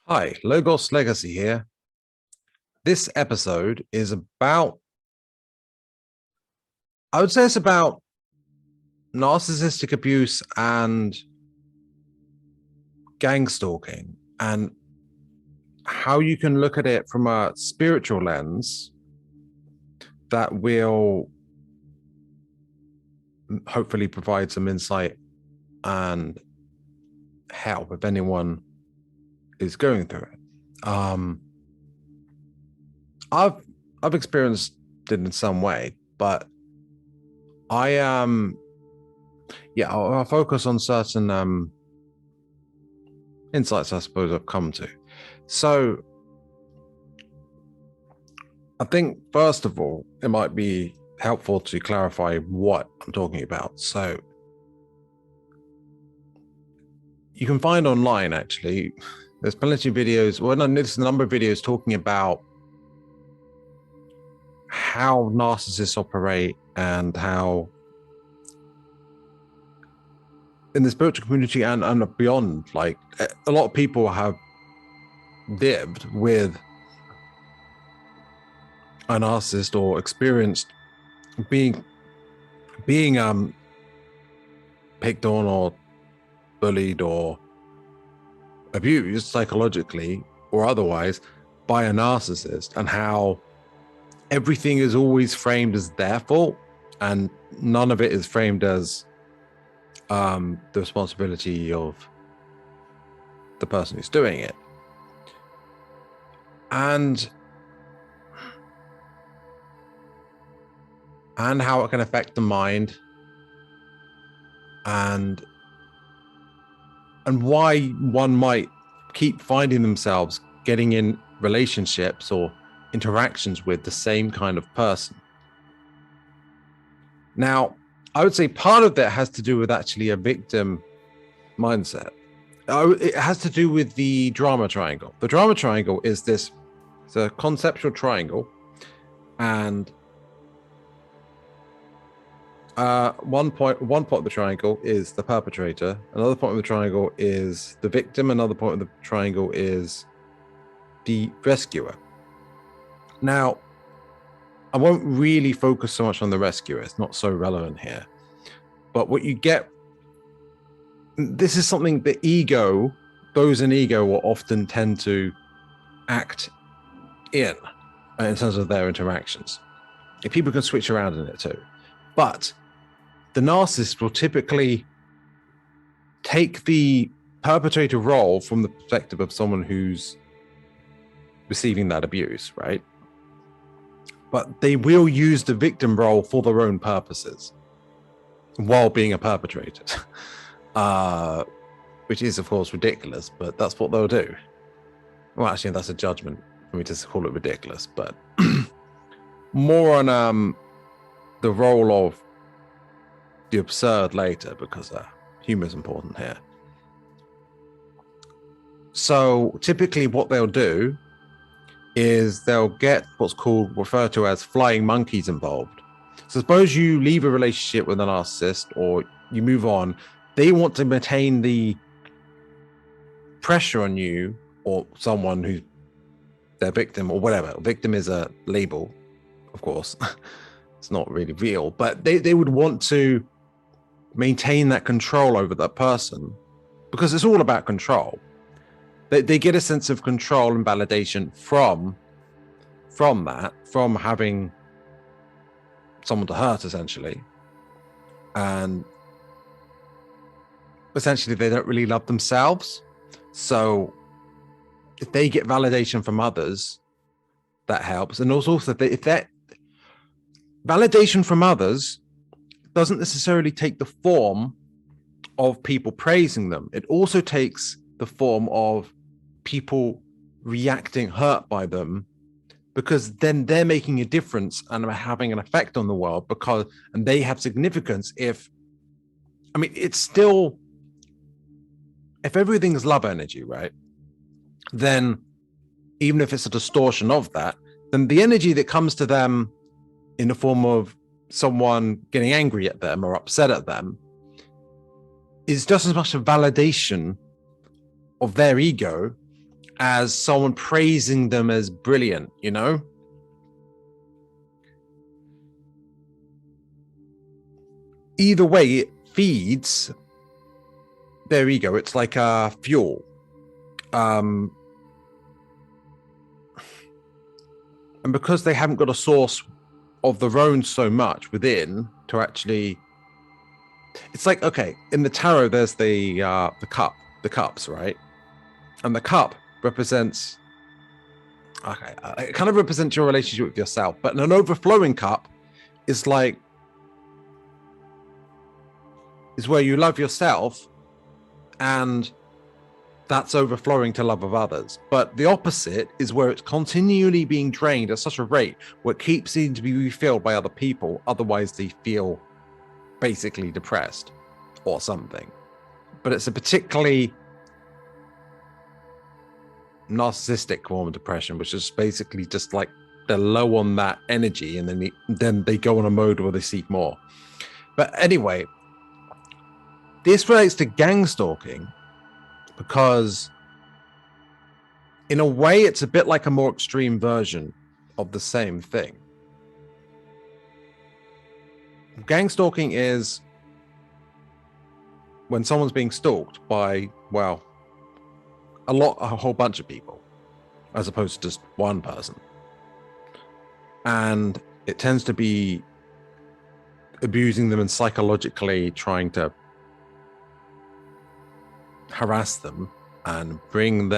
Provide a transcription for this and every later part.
Hi, Logos Legacy here. This episode is about, I would say it's about narcissistic abuse and gangstalking and how you can look at it from a spiritual lens that will hopefully provide some insight and help if anyone is going through it. I've experienced it in some way, but I'll focus on certain insights I suppose I've come to. So I think first of all, it might be helpful to clarify what I'm talking about. So you can find online, actually, there's plenty of videos, there's a number of videos talking about how narcissists operate and how in the spiritual community and beyond, like a lot of people have lived with a narcissist or experienced being picked on or bullied or abused psychologically or otherwise by a narcissist, and how everything is always framed as their fault and none of it is framed as the responsibility of the person who's doing it. And how it can affect the mind and why one might keep finding themselves getting in relationships or interactions with the same kind of person. Now, I would say part of that has to do with actually a victim mindset. It has to do with the drama triangle. The drama triangle is it's a conceptual triangle, and one point of the triangle is the perpetrator, another point of the triangle is the victim, another point of the triangle is the rescuer. Now, I won't really focus so much on the rescuer, it's not so relevant here. But what you get, this is something the ego, those in ego will often tend to act in terms of their interactions. If people can switch around in it too. But the narcissist will typically take the perpetrator role from the perspective of someone who's receiving that abuse, right? But they will use the victim role for their own purposes while being a perpetrator, which is, of course, ridiculous, but that's what they'll do. Well, actually, that's a judgment for me to call it ridiculous, but more on the role of the absurd later, because humor is important here. So typically what they'll do is they'll get what's referred to as flying monkeys involved. So suppose you leave a relationship with a narcissist or you move on, they want to maintain the pressure on you or someone who's their victim or whatever. Victim is a label, of course. It's not really real, but they would want to maintain that control over that person because it's all about control. They get a sense of control and validation from having someone to hurt, essentially. And essentially they don't really love themselves. So if they get validation from others, that helps. And also if that validation from others doesn't necessarily take the form of people praising them. It also takes the form of people reacting hurt by them, because then they're making a difference and are having an effect on the world and they have significance. It's still, if everything's love energy, right? Then even if it's a distortion of that, then the energy that comes to them in the form of someone getting angry at them or upset at them is just as much a validation of their ego as someone praising them as brilliant, you know? Either way, it feeds their ego. It's like fuel. And because they haven't got a source of their own so much within to actually, it's like, okay, in the tarot, there's the cups, right? And the cup represents, okay, it kind of represents your relationship with yourself, but an overflowing cup is like, is where you love yourself and that's overflowing to love of others. But the opposite is where it's continually being drained at such a rate where it keeps needing to be refilled by other people. Otherwise, they feel basically depressed or something. But it's a particularly narcissistic form of depression, which is basically just like they're low on that energy and then they go on a mode where they seek more. But anyway, this relates to gangstalking because in a way it's a bit like a more extreme version of the same thing. Gangstalking is when someone's being stalked by, well, a whole bunch of people, as opposed to just one person. And it tends to be abusing them and psychologically trying to harass them and bring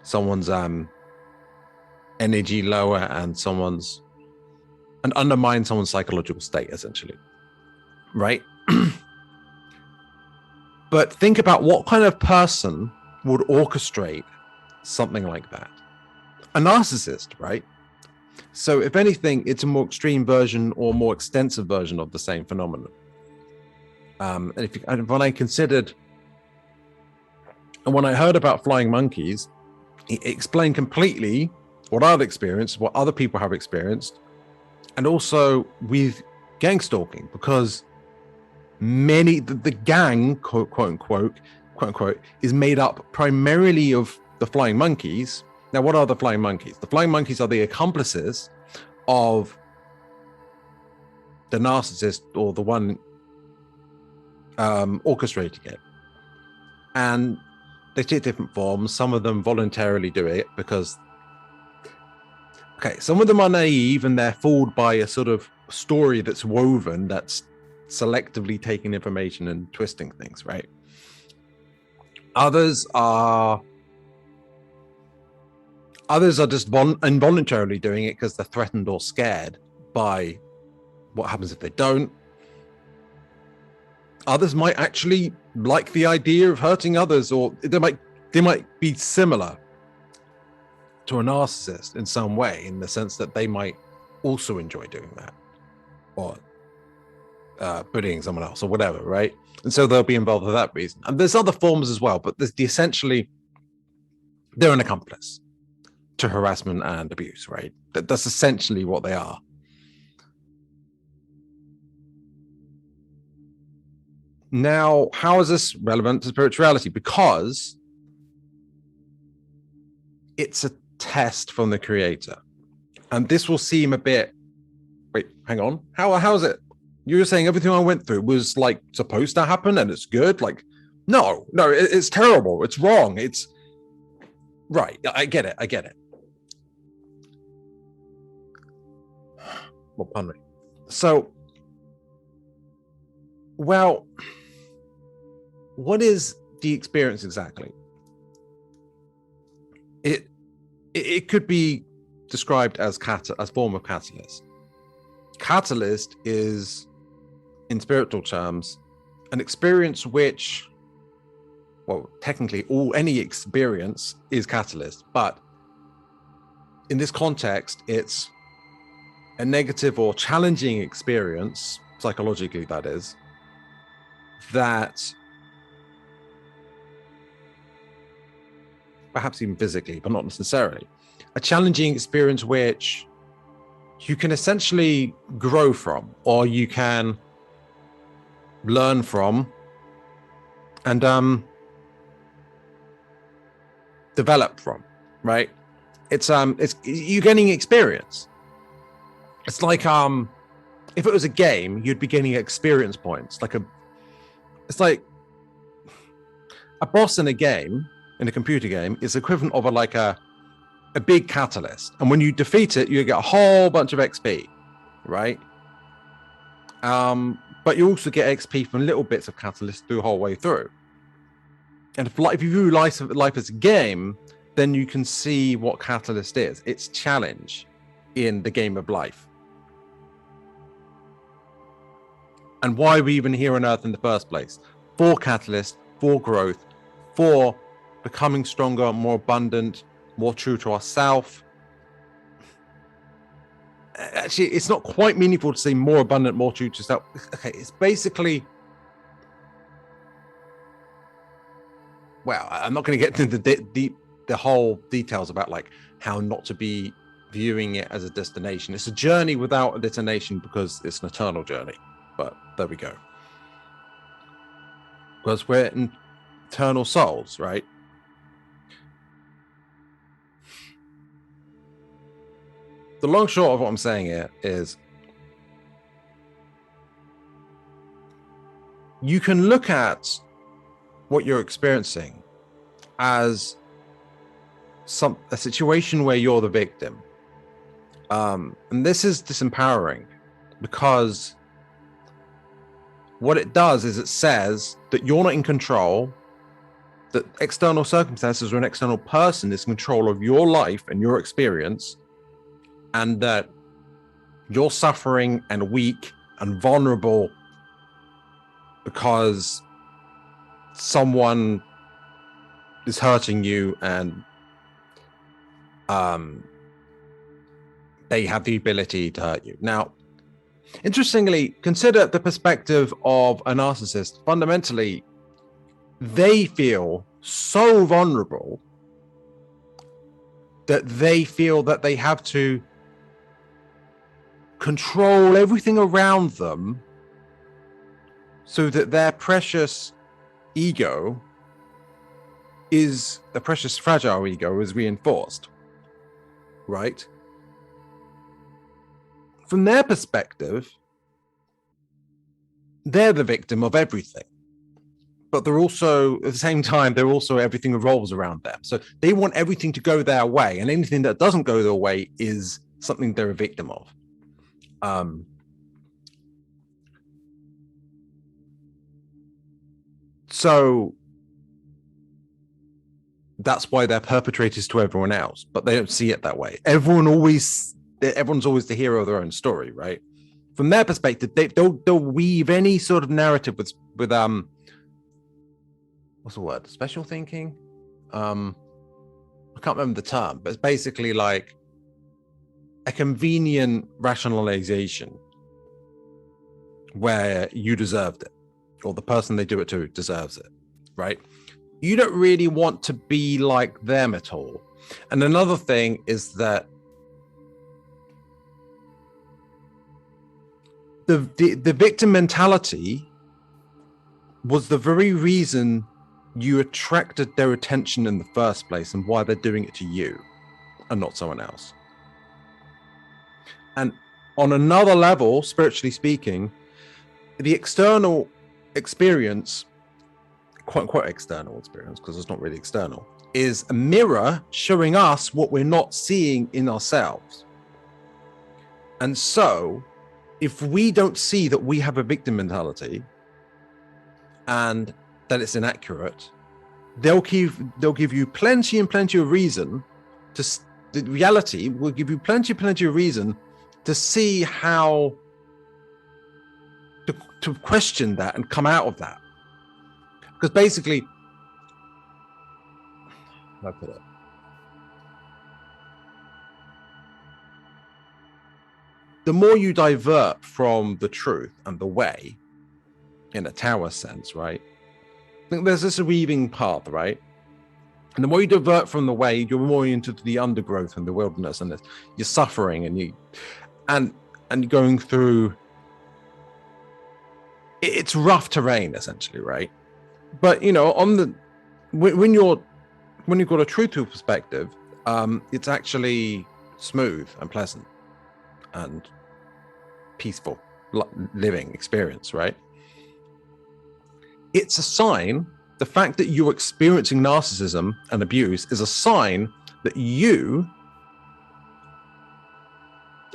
someone's energy lower and undermine someone's psychological state, essentially, right? But think about what kind of person would orchestrate something like that. A narcissist, right? So if anything, it's a more extreme version or more extensive version of the same phenomenon. And when I heard about flying monkeys, it explained completely what I've experienced, what other people have experienced, and also with gangstalking, because the gang, quote unquote, is made up primarily of the flying monkeys. Now, what are the flying monkeys? The flying monkeys are the accomplices of the narcissist or the one orchestrating it. And they take different forms. Some of them voluntarily do it because, okay, some of them are naive and they're fooled by a sort of story that's woven that's selectively taking information and twisting things, right? Others are just involuntarily doing it because they're threatened or scared by what happens if they don't. Others might actually like the idea of hurting others, or they might be similar to a narcissist in some way, in the sense that they might also enjoy doing that, or bullying someone else or whatever, right? And so they'll be involved for that reason. And there's other forms as well, but essentially they're an accomplice to harassment and abuse, right? That's essentially what they are. Now, how is this relevant to spirituality? Because it's a test from the creator. And this will seem a bit, wait, hang on. How is it? You were saying everything I went through was like supposed to happen and it's good? Like, no, it's terrible. It's wrong. It's right. I get it. Well, pardon me. So, well, what is the experience exactly? It could be described as form of catalyst. Catalyst is, in spiritual terms, an experience which, well, technically any experience is catalyst, but in this context, it's a negative or challenging experience, psychologically that is, that perhaps even physically, but not necessarily, a challenging experience which you can essentially grow from, or you can learn from and develop from, right? It's you're getting experience. It's like if it was a game, you'd be getting experience points. It's like a boss in a game, in a computer game, is equivalent of a big catalyst, and when you defeat it, you get a whole bunch of XP, right? But you also get XP from little bits of catalyst through the whole way through. And if you view life as a game, then you can see what catalyst is. It's challenge in the game of life. And why are we even here on Earth in the first place? For catalyst, for growth, for becoming stronger, more abundant, more true to ourselves. Actually, it's not quite meaningful to say more abundant, more true to self. Okay, it's basically, well, I'm not going to get into the whole details about like how not to be viewing it as a destination. It's a journey without a destination because it's an eternal journey. But there we go. Because we're eternal souls, right? The long short of what I'm saying here is you can look at what you're experiencing as a situation where you're the victim. And this is disempowering because what it does is it says that you're not in control, that external circumstances or an external person is in control of your life and your experience, and that you're suffering and weak and vulnerable because someone is hurting you and they have the ability to hurt you. Now, interestingly, consider the perspective of a narcissist. Fundamentally, they feel so vulnerable that they feel that they have to control everything around them so that their precious ego the precious fragile ego is reinforced, right? From their perspective, they're the victim of everything, but they're also, at the same time, everything revolves around them. So they want everything to go their way, and anything that doesn't go their way is something they're a victim of. So that's why they're perpetrators to everyone else, but they don't see it that way. Everyone's always the hero of their own story, right? From their perspective, they'll weave any sort of narrative with what's the word? Special thinking? I can't remember the term, but it's basically like a convenient rationalization where you deserved it, or the person they do it to deserves it, right? You don't really want to be like them at all. And another thing is that the victim mentality was the very reason you attracted their attention in the first place, and why they're doing it to you and not someone else. And on another level, spiritually speaking, the external experience, quote unquote external experience, because it's not really external, is a mirror showing us what we're not seeing in ourselves. And so if we don't see that we have a victim mentality and that it's inaccurate, they'll give you plenty of reason to, the reality will give you plenty of reason to see how to question that and come out of that. Because basically, how do I put it? The more you divert from the truth and the way, in a tower sense, right? I think there's this weaving path, right? And the more you divert from the way, you're more into the undergrowth and the wilderness, and you're suffering, and you're going through. It's rough terrain, essentially, right? But when you've got a truthful perspective, it's actually smooth and pleasant and peaceful living experience, right? It's a sign. The fact that you're experiencing narcissism and abuse is a sign that you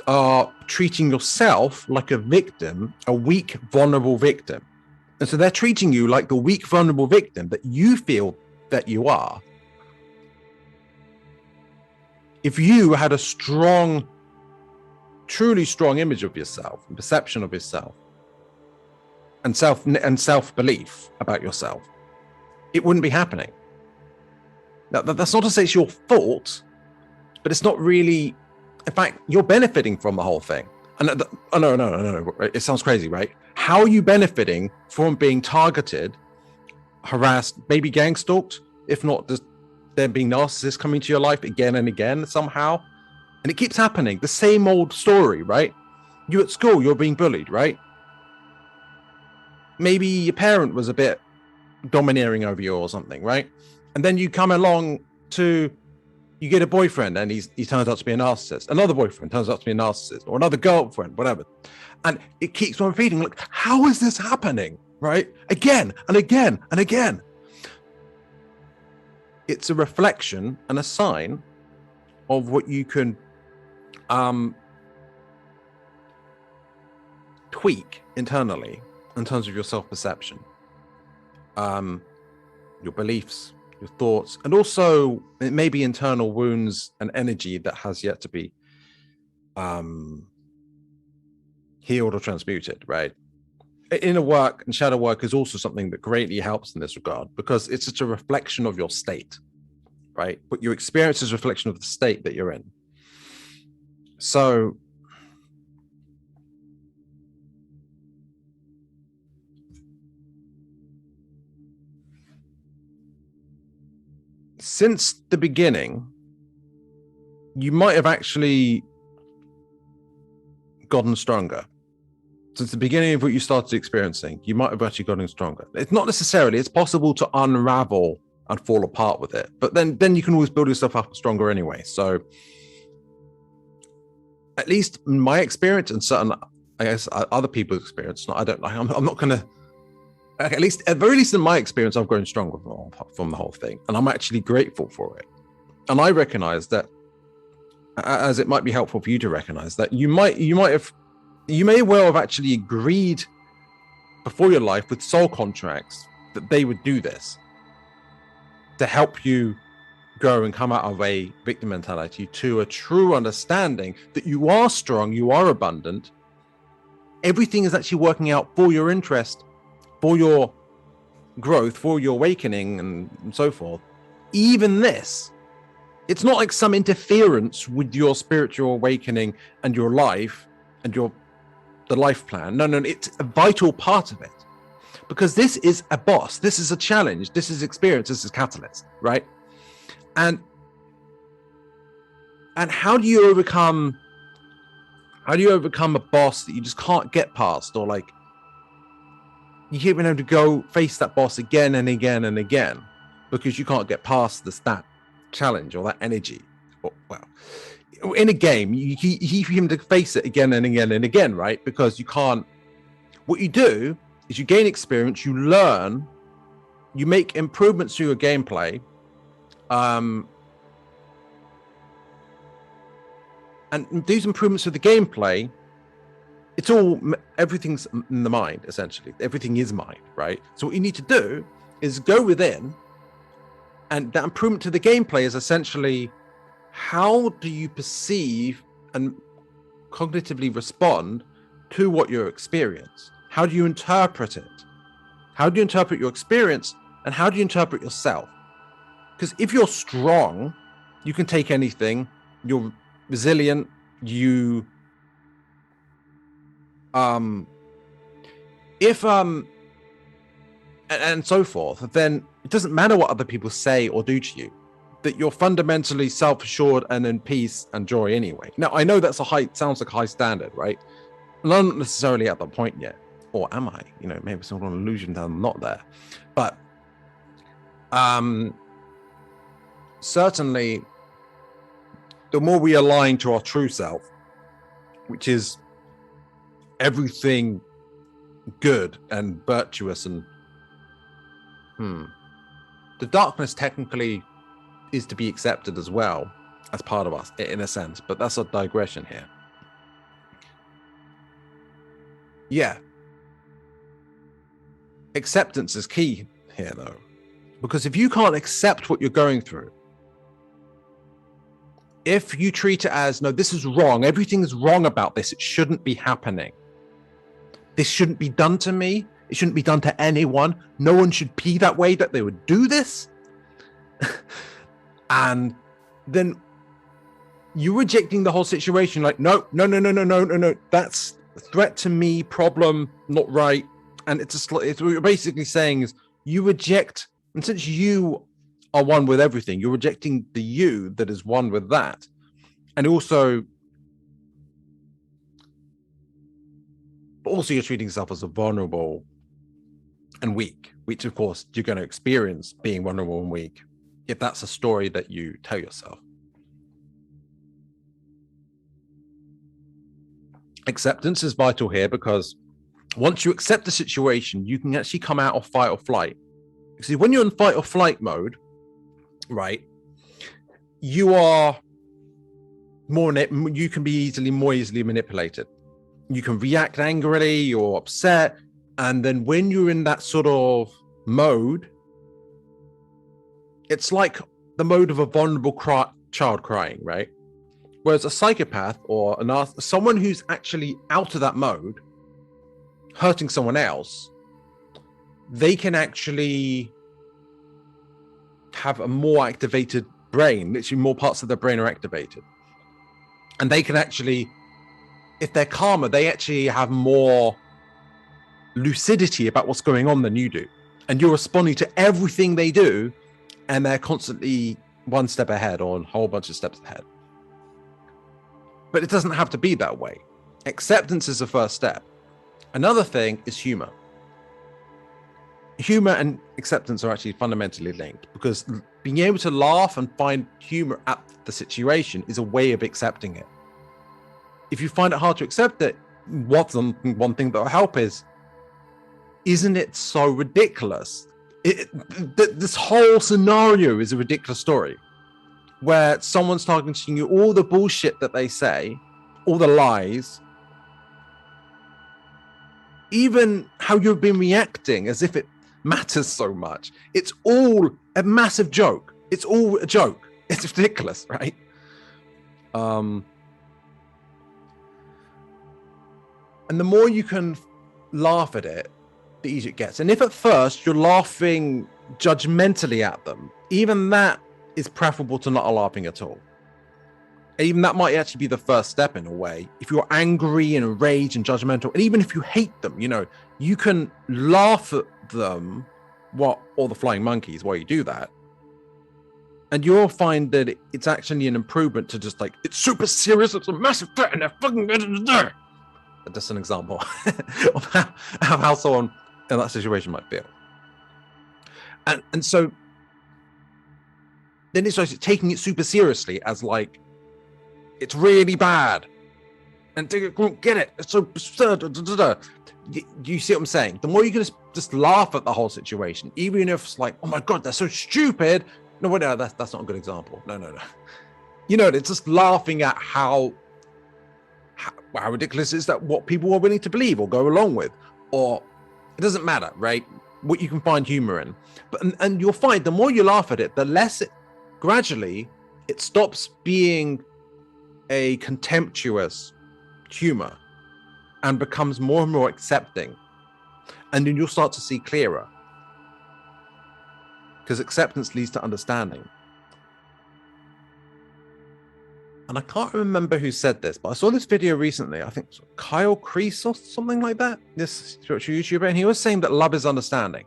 are treating yourself like a victim, a weak, vulnerable victim. And so they're treating you like the weak, vulnerable victim that you feel that you are. If you had a strong, truly strong image of yourself and perception of yourself and self-belief about yourself, it wouldn't be happening. Now, that's not to say it's your fault, but it's not really. In fact, you're benefiting from the whole thing. And no. It sounds crazy, right? How are you benefiting from being targeted, harassed, maybe gang stalked, if not just there being narcissists coming to your life again and again somehow? And it keeps happening. The same old story, right? You at school, you're being bullied, right? Maybe your parent was a bit domineering over you or something, right? And then you come along to, you get a boyfriend and he turns out to be a narcissist. Another boyfriend turns out to be a narcissist, or another girlfriend, whatever. And it keeps on repeating. Like, how is this happening, right? Again and again and again. It's a reflection and a sign of what you can tweak internally in terms of your self-perception, your beliefs, your thoughts, and also it may be internal wounds and energy that has yet to be healed or transmuted, right? Inner work and shadow work is also something that greatly helps in this regard, because it's such a reflection of your state, right? But your experience is a reflection of the state that you're in. So since the beginning, you might have actually gotten stronger. Since the beginning of what you started experiencing, you might have actually gotten stronger. It's not necessarily, it's possible to unravel and fall apart with it, but then you can always build yourself up stronger anyway. So at least in my experience, and certain, I guess, other people's experience, I'm not going to, at the very least in my experience, I've grown stronger from the whole thing, and I'm actually grateful for it. And I recognize that, as it might be helpful for you to recognize, that you may well have actually agreed before your life with soul contracts that they would do this to help you grow and come out of a victim mentality to a true understanding that you are strong, you are abundant. Everything is actually working out for your interest, for your growth, for your awakening, and so forth. Even this, it's not like some interference with your spiritual awakening and your life and the life plan. No, it's a vital part of it, because this is a boss, this is a challenge, this is experience, this is catalyst, right? And how do you overcome a boss that you just can't get past, or like you keep being able to go face that boss again and again and again because you can't get past that challenge or that energy? Well, in a game, you keep him to face it again and again and again, right? Because you can't. What you do is you gain experience, you learn, you make improvements to your gameplay, and these improvements to the gameplay, everything's in the mind, essentially. Everything is mind, right? So what you need to do is go within, and that improvement to the gameplay is essentially, how do you perceive and cognitively respond to what you experience? How do you interpret it? How do you interpret your experience, and how do you interpret yourself? Because if you're strong, you can take anything, you're resilient, you and so forth, then it doesn't matter what other people say or do to you, that you're fundamentally self-assured and in peace and joy anyway. Now, I know that's sounds like a high standard, right? And I'm not necessarily at that point yet, or am I? Maybe it's not an illusion that I'm not there, but certainly the more we align to our true self, which is everything good and virtuous, and the darkness technically is to be accepted as well as part of us in a sense, but that's a digression here. Yeah, acceptance is key here though, because if you can't accept what you're going through, if you treat it as, no, this is wrong, everything is wrong about this, it shouldn't be happening, this shouldn't be done to me, it shouldn't be done to anyone, no one should be that way, that they would do this, and then you're rejecting the whole situation, like, no, that's a threat to me, problem, not right. And it's what you're basically saying is you reject, and since you are one with everything, you're rejecting the you that is one with that. And also you're treating yourself as a vulnerable and weak, which of course you're going to experience being vulnerable and weak if that's a story that you tell yourself. Acceptance is vital here, because once you accept the situation, you can actually come out of fight or flight. See, when you're in fight or flight mode, right, you are you can be more easily manipulated. You can react angrily or upset, and then when you're in that sort of mode, it's like the mode of a vulnerable child crying, right? Whereas a psychopath or someone who's actually out of that mode, hurting someone else, they can actually have a more activated brain. Literally more parts of their brain are activated. And they can actually, if they're calmer, they actually have more lucidity about what's going on than you do. And you're responding to everything they do, and they're constantly one step ahead or a whole bunch of steps ahead. But it doesn't have to be that way. Acceptance is the first step. Another thing is humor. Humor and acceptance are actually fundamentally linked, because being able to laugh and find humor at the situation is a way of accepting it. If you find it hard to accept it, one thing that will help is, isn't it so ridiculous? This whole scenario is a ridiculous story, where someone's targeting you, all the bullshit that they say, all the lies, even how you've been reacting as if it matters so much. It's all a massive joke. It's all a joke. It's ridiculous, right? And the more you can laugh at it, the easier it gets. And if at first you're laughing judgmentally at them, even that is preferable to not laughing at all. Even that might actually be the first step in a way. If you're angry and enraged and judgmental, and even if you hate them, you can laugh at them, or the flying monkeys while you do that. And you'll find that it's actually an improvement to just like, it's super serious, it's a massive threat, and they're fucking there. Just an example of how someone in that situation might feel. And so then it's like taking it super seriously as like, it's really bad, and they don't get it. It's so absurd. Do you see what I'm saying? The more you can just laugh at the whole situation, even if it's like, oh my god, they're so stupid. No, that's not a good example. No. It's just laughing at how ridiculous is that what people are willing to believe or go along with, or it doesn't matter, right? What you can find humor in, and you'll find the more you laugh at it, the less gradually it stops being a contemptuous humor and becomes more and more accepting, and then you'll start to see clearer, because acceptance leads to understanding. And I can't remember who said this, but I saw this video recently. I think Kyle Kreese or something like that, this spiritual YouTuber, and he was saying that love is understanding.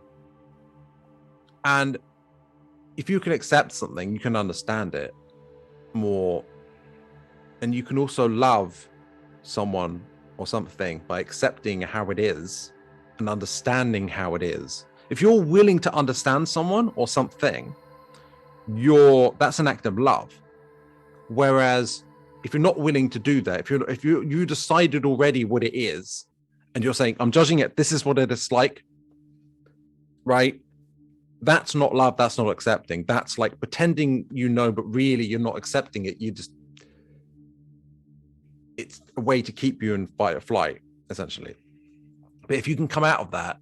And if you can accept something, you can understand it more. And you can also love someone or something by accepting how it is and understanding how it is. If you're willing to understand someone or something, that's an act of love. Whereas if you're not willing to do that, if you decided already what it is, and you're saying, I'm judging it, this is what it is like, right? That's not love, that's not accepting. That's like pretending you know, but really you're not accepting it. It's a way to keep you in fight or flight, essentially. But if you can come out of that,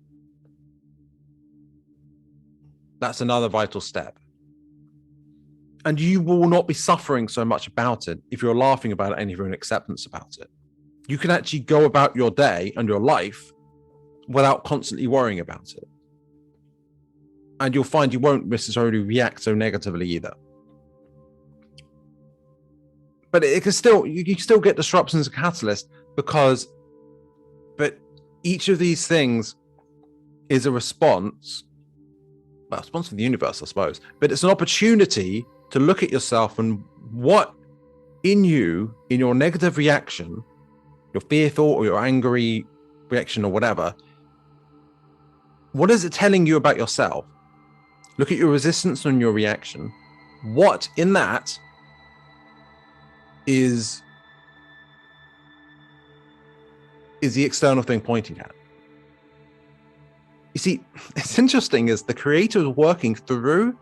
that's another vital step. And you will not be suffering so much about it if you're laughing about it and if you're in acceptance about it. You can actually go about your day and your life without constantly worrying about it. And you'll find you won't necessarily react so negatively either. But it can still, you can still get disruptions as a catalyst but each of these things is a response to the universe, I suppose. But it's an opportunity to look at yourself and what in you, in your negative reaction, your fearful or your angry reaction or whatever, what is it telling you about yourself? Look at your resistance and your reaction. What in that is the external thing pointing at? You see, it's interesting is the creator is working through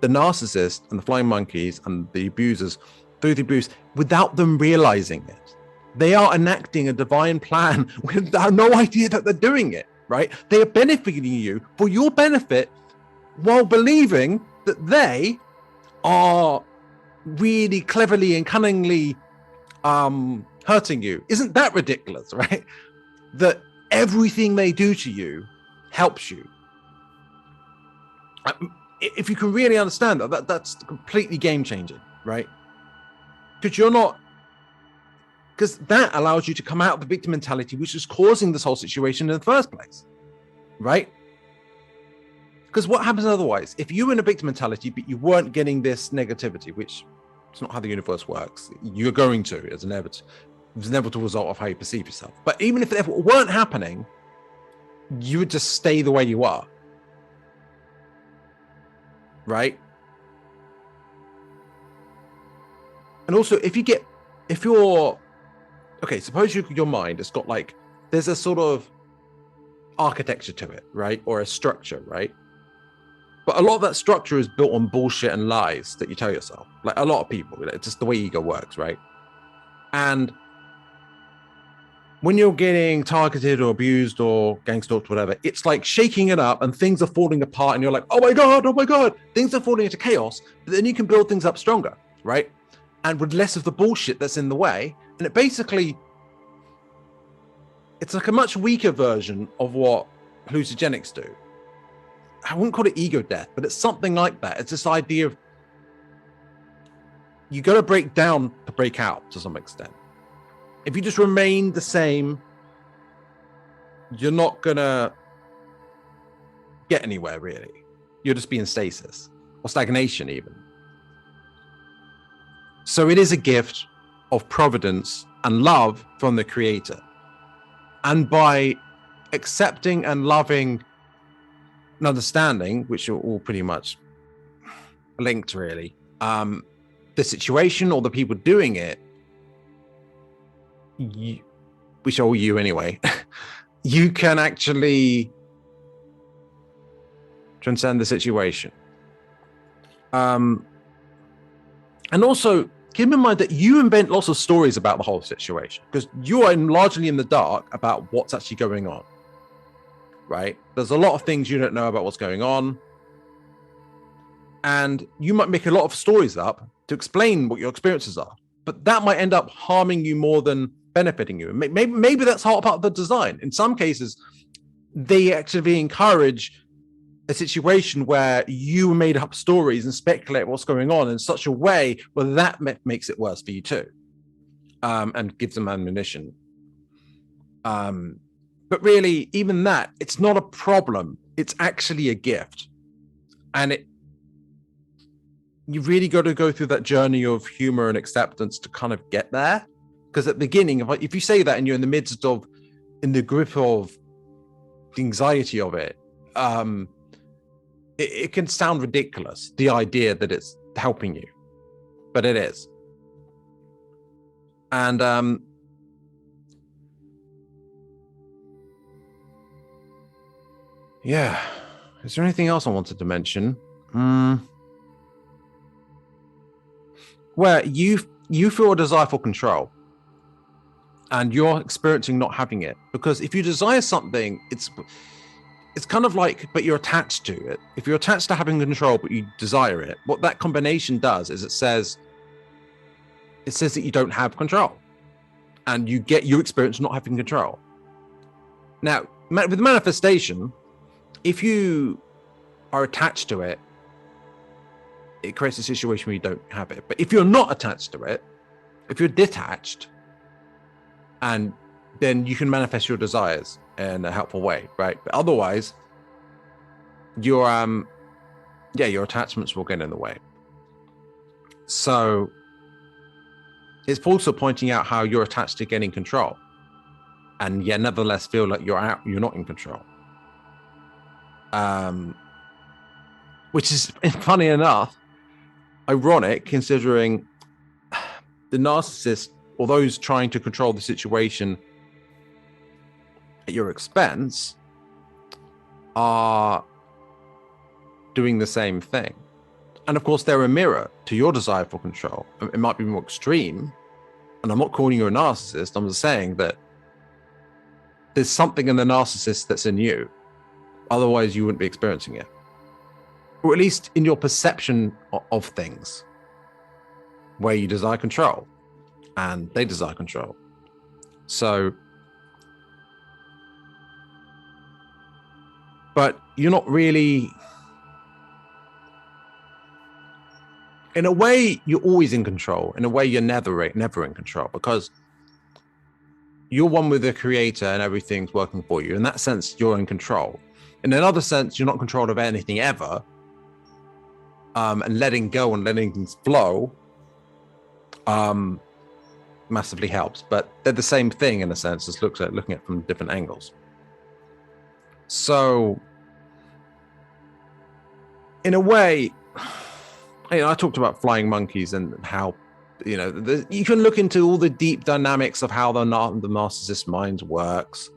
the narcissist and the flying monkeys and the abusers through the abuse without them realizing it. They are enacting a divine plan without no idea that they're doing it, right? They are benefiting you for your benefit while believing that they are really cleverly and cunningly hurting you. Isn't that ridiculous, right? That everything they do to you helps you. If you can really understand that's completely game changing, right? Because that allows you to come out of the victim mentality, which is causing this whole situation in the first place, right? Because what happens otherwise? If you were in a victim mentality, but you weren't getting this negativity, which is not how the universe works, you're going to, it's an inevitable result of how you perceive yourself. But even if it weren't happening, you would just stay the way you are, right? And also, suppose your mind has got like, there's a sort of architecture to it, right? Or a structure, right? But a lot of that structure is built on bullshit and lies that you tell yourself. Like a lot of people, it's just the way ego works, right? And when you're getting targeted or abused or gangstalked, whatever, it's like shaking it up and things are falling apart and you're like, oh my God, things are falling into chaos. But then you can build things up stronger, right? And with less of the bullshit that's in the way. And it's like a much weaker version of what hallucinogenics do. I wouldn't call it ego death, but it's something like that. It's this idea of you got to break down to break out to some extent. If you just remain the same, you're not gonna get anywhere really. You'll just be in stasis or stagnation even. So it is a gift of providence and love from the creator. And by accepting and loving and understanding, which are all pretty much linked really, the situation or the people doing it, which are all you anyway, you can actually transcend the situation. And also keep in mind that you invent lots of stories about the whole situation because you are largely in the dark about what's actually going on, right? There's a lot of things you don't know about what's going on. And you might make a lot of stories up to explain what your experiences are, but that might end up harming you more than benefiting you. Maybe that's part of the design. In some cases, they actually encourage a situation where you made up stories and speculate what's going on in such a way where that makes it worse for you too, and gives them ammunition. But really, even that, it's not a problem. It's actually a gift. And you really got to go through that journey of humor and acceptance to kind of get there. Because at the beginning, if you say that and you're in the midst of, in the grip of the anxiety of it, it can sound ridiculous, the idea that it's helping you, but it is. And yeah, is there anything else I wanted to mention? Where you feel a desire for control, and you're experiencing not having it, because if you desire something, it's kind of like, but you're attached to it. If you're attached to having control but you desire it, what that combination does is it says that you don't have control, and you experience not having control. Now, with manifestation, if you are attached to it, it creates a situation where you don't have it. But if you're not attached to it, if you're detached, and then you can manifest your desires in a helpful way, right? But otherwise, your attachments will get in the way. So it's also pointing out how you're attached to getting control, and yet nevertheless feel like you're not in control. Which is, funny enough, ironic, considering the narcissist, or those trying to control the situation at your expense, are doing the same thing. And of course, they're a mirror to your desire for control. It might be more extreme, and I'm not calling you a narcissist. I'm just saying that there's something in the narcissist that's in you. Otherwise, you wouldn't be experiencing it. Or at least in your perception of things, where you desire control and they desire control. So, but you're not really, in a way, you're always in control. In a way, you're never in control, because you're one with the creator and everything's working for you. In that sense, you're in control. In another sense, you're not in control of anything ever. And letting go and letting things flow massively helps. But they're the same thing in a sense, just looking at from different angles. So, in a way, I talked about flying monkeys and how, you can look into all the deep dynamics of how the narcissist mind works,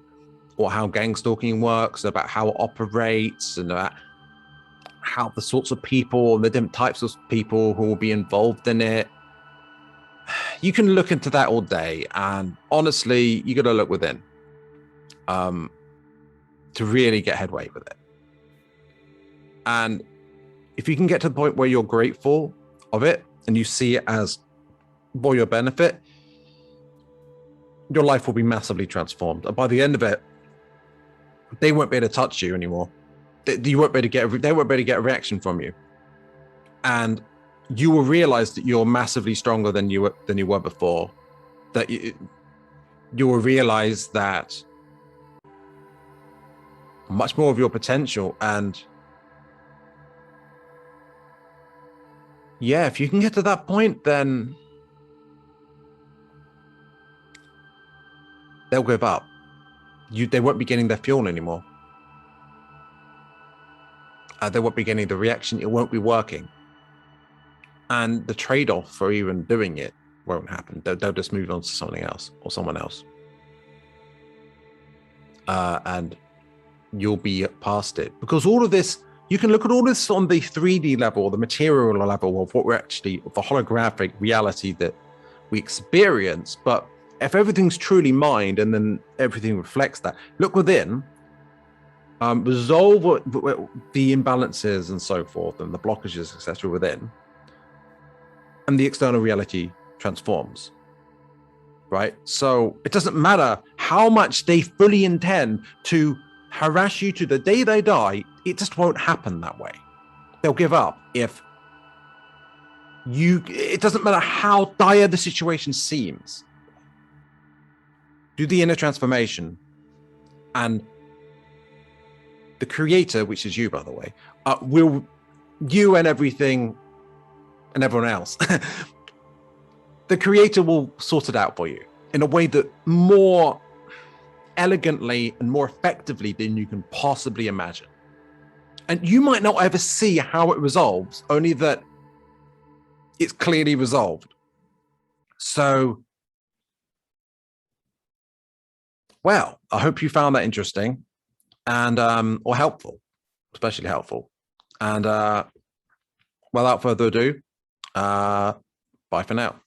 or how gangstalking works, about how it operates, and about how the sorts of people, the different types of people who will be involved in it. You can look into that all day, and honestly, you got to look within to really get headway with it. And if you can get to the point where you're grateful of it and you see it as for your benefit, your life will be massively transformed. And by the end of it, they won't be able to touch you anymore. They won't be able to get a reaction from you, and you will realize that you're massively stronger than you were before. That you will realize that much more of your potential, and if you can get to that point, then they'll give up. They won't be getting their fuel anymore. They won't be getting the reaction. It won't be working. And the trade-off for even doing it won't happen. They'll just move on to something else or someone else. And you'll be past it. Because all of this, you can look at all this on the 3D level, the material level of what we're actually, the holographic reality that we experience. But if everything's truly mind, and then everything reflects that, look within, resolve the imbalances and so forth, and the blockages, etc. within, and the external reality transforms, right? So it doesn't matter how much they fully intend to harass you to the day they die, it just won't happen that way. They'll give up if it doesn't matter how dire the situation seems. Do the inner transformation, and the creator, which is you, by the way, will, you and everything and everyone else, the creator will sort it out for you in a way that more elegantly and more effectively than you can possibly imagine. And you might not ever see how it resolves, only that it's clearly resolved. So Well, I hope you found that interesting and or helpful, especially helpful. And without further ado, bye for now.